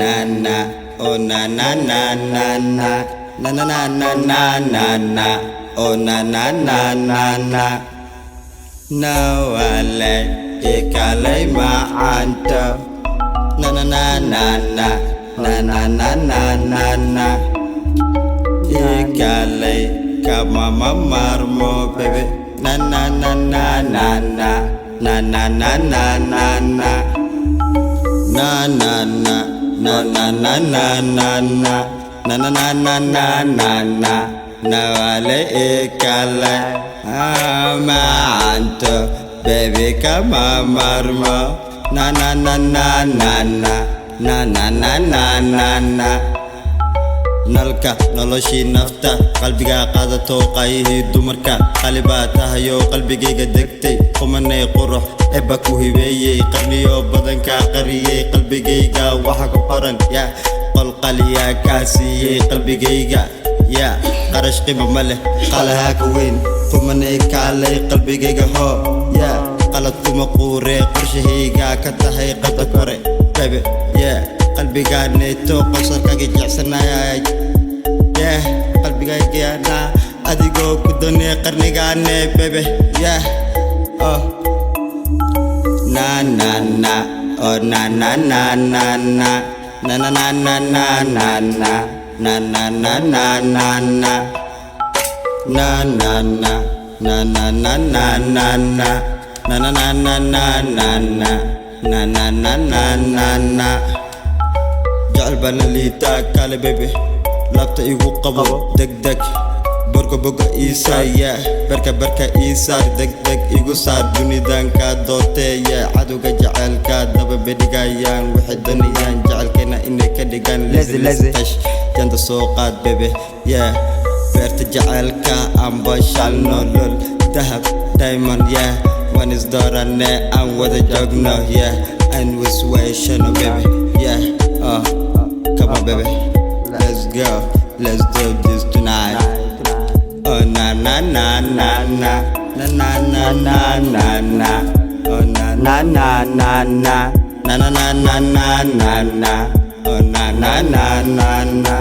na na, oh na na na na na, na na na na na na na, oh na na na na na. Nawalay ikalay maanto, na na na na na, na na na na na na. Ikalay kamamamar mo baby, na na na na na na, na na na na na na. Na na na na na na na na na, na na na na na na na. Nawalay ikalay maanto, baby kamamar mo, na na na na na na, na na na na na na. Nalka noloshii nafta qalbiga qaadato qaayihii dumarka qalibaa tahayo qalbigayga degtay qumanay qurux eba ku hibeeyey qarniyo badanka qariyey qalbigayga waxa ku qoran ya qalqaliya ka siiyey qalbigayga ya qarash qiimo ma leh qalaha ka weyn qumanay kaalay qalbigayga ho ya qalad kuma quure qorshahayga ka tahay qada kore baby ya qalbiga neeto qosarkaaga jecsanayay yeah qalbigayga na adigoo ku doonay qarnigaane baby yeah oh na na na oh na na na na na, na na na na na na na, na na na na na na, na na na na na na na na na, na na na na na na na, na na na na na na. Jacayl baan liitaa kale baby, laabta igu qabo degdeg, borka boga ii saaya, barka ii saar degdeg igu saar dunidan ka dooteeya cadowga jacaylka daba bedhigayaan waxay doonayaan jacaylkeena inay ka dhigaan lazy janta soo qaad baby yeah beerta jacaylka amba shal nolol dahab diamond yeah waan isdoorane aan wada joogno yeah aan wisweeshano baby yeah oh come on baby, let's go, let's do this tonight. Oh na na na na na, na na na na na na, oh na na na na na, na na na na na na na, oh na na na na na.